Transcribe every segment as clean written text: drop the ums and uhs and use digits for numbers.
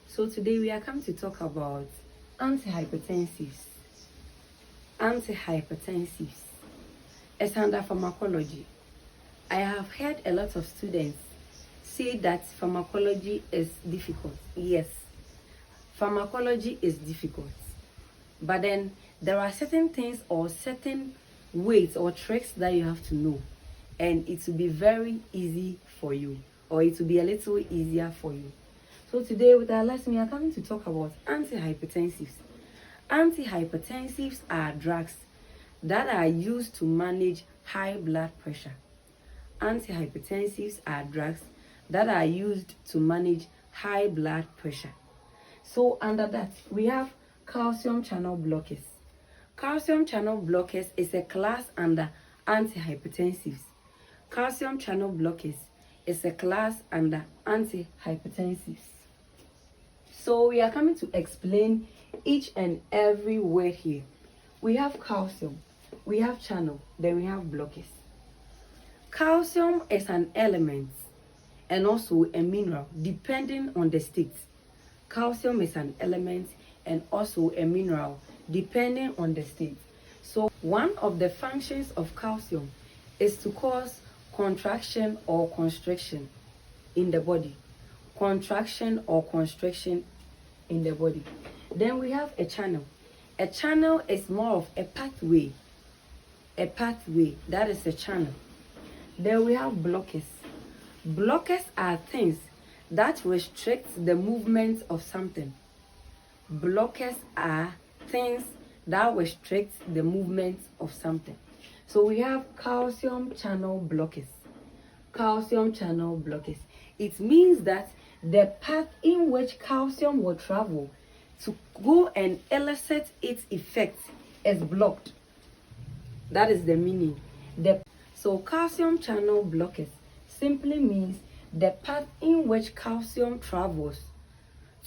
So today we are coming to talk about antihypertensives. Antihypertensives. As under pharmacology, I have heard a lot of students say that pharmacology is difficult. Yes, pharmacology is difficult. But then there are certain things or certain ways or tricks that you have to know. And it will be very easy for you, or it will be a little easier for you. So today with our lesson, we are coming to talk about antihypertensives. Antihypertensives are drugs that are used to manage high blood pressure. Antihypertensives are drugs that are used to manage high blood pressure. So under that, we have calcium channel blockers. Calcium channel blockers is a class under antihypertensives. Calcium channel blockers is a class under antihypertensives. So we are coming to explain each and every word here. We have calcium, we have channel, then we have blockers. Calcium is an element and also a mineral depending on the state. Calcium is an element and also a mineral depending on the state. So one of the functions of calcium is to cause contraction or constriction in the body. Contraction or constriction in the body. Then we have a channel. A channel is more of a pathway. A pathway, that is a channel. Then we have blockers. Blockers are things that restrict the movement of something. Blockers are things that restrict the movement of something. So we have calcium channel blockers. Calcium channel blockers. It means that the path in which calcium will travel to go and elicit its effect is blocked. That is the meaning. So calcium channel blockers simply means the path in which calcium travels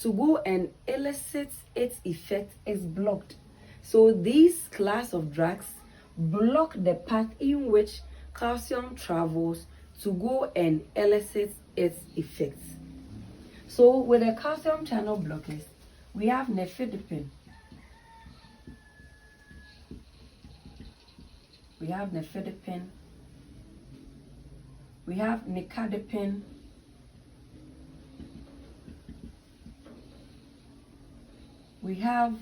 to go and elicit its effect is blocked. So this class of drugs block the path in which calcium travels to go and elicit its effects. So with the calcium channel blockers, we have nifedipine. We have nifedipine. We have nicardipine. We have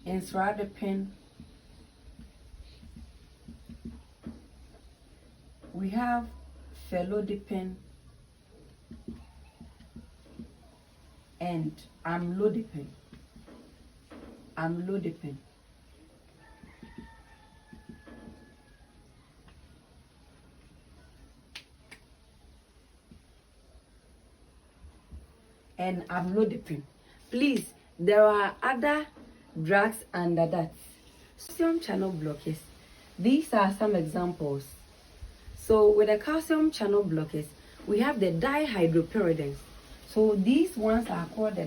isradipine. We have felodipine and amlodipine. Amlodipine. And amlodipine. Please, there are other drugs under that. Calcium channel blockers. These are some examples. So with the calcium channel blockers, we have the dihydropyridines. So these ones are called the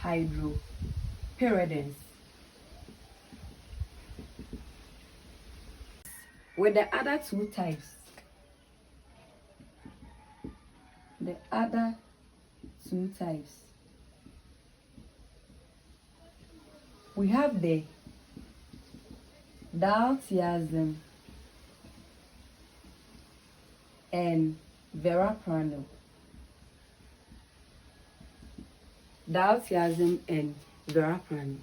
dihydropyridines. With the other two types, we have the diltiazem and verapamil. Diltiazem and verapamil.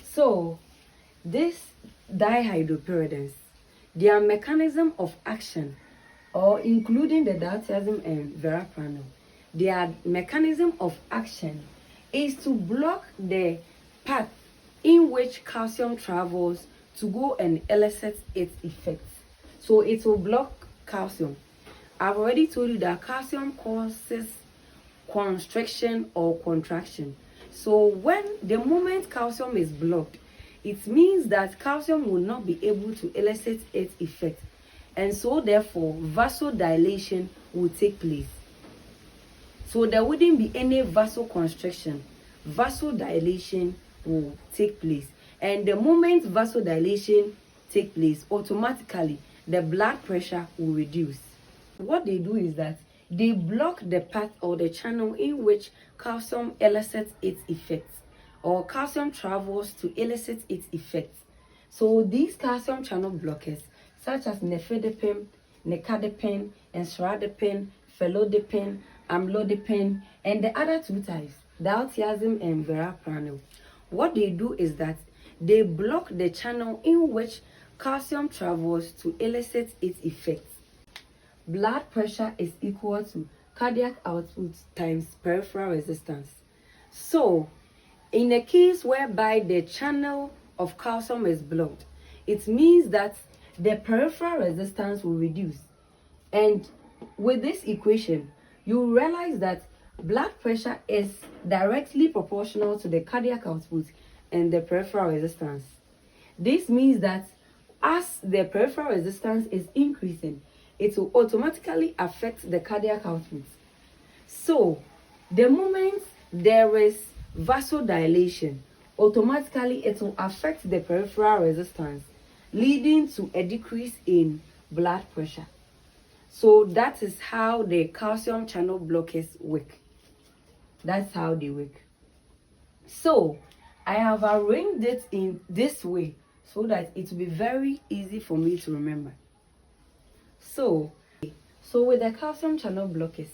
So this dihydropyridines, their mechanism of action, or including the diltiazem and verapamil, their mechanism of action is to block the path in which calcium travels to go and elicit its effects. So it will block calcium. I've already told you that calcium causes constriction or contraction. So when the moment calcium is blocked, it means that calcium will not be able to elicit its effect. And so therefore, vasodilation will take place. So there wouldn't be any vasoconstriction. Vasodilation will take place. And the moment vasodilation takes place, automatically the blood pressure will reduce. What they do is that they block the path or the channel in which calcium elicits its effects, or calcium travels to elicit its effects. So these calcium channel blockers, such as nifedipine, nicardipine, ensifentrine, felodipine, amlodipine, and the other two types, diltiazem and verapamil, what they do is that they block the channel in which calcium travels to elicit its effects. Blood pressure is equal to cardiac output times peripheral resistance. So, in a case whereby the channel of calcium is blocked, it means that the peripheral resistance will reduce. And with this equation, you realize that blood pressure is directly proportional to the cardiac output and the peripheral resistance. This means that as the peripheral resistance is increasing, it will automatically affect the cardiac output. So, the moment there is vasodilation, automatically it will affect the peripheral resistance, leading to a decrease in blood pressure. So that is how the calcium channel blockers work. That's how they work. So I have arranged it in this way so that it will be very easy for me to remember. So with the calcium channel blockers,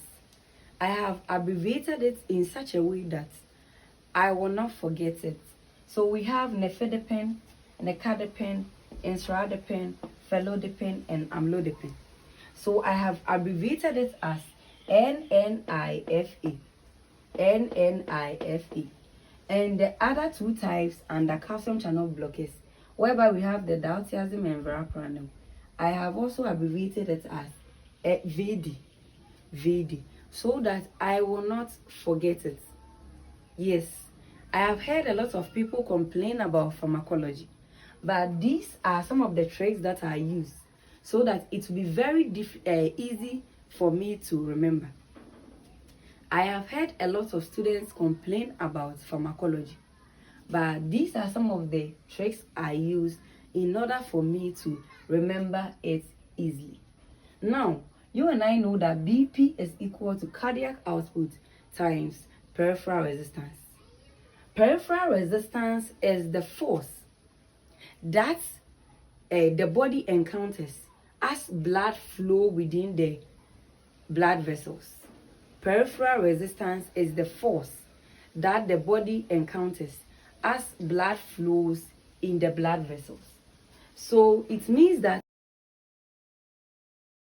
I have abbreviated it in such a way that I will not forget it. So we have nifedipine, nicardipine, ensifentrine, felodipine, and amlodipine. So I have abbreviated it as NNIFE. NNIFE. And the other two types under calcium channel blockers, whereby we have the diltiazem and verapamil, I have also abbreviated it as VD, so that I will not forget it. Yes, I have heard a lot of people complain about pharmacology, but these are some of the tricks that I use so that it will be very easy for me to remember. I have heard a lot of students complain about pharmacology, but these are some of the tricks I use in order for me to remember it easily. Now, you and I know that BP is equal to cardiac output times peripheral resistance. Peripheral resistance is the force that the body encounters as blood flow within the blood vessels. Peripheral resistance is the force that the body encounters as blood flows in the blood vessels. So it means that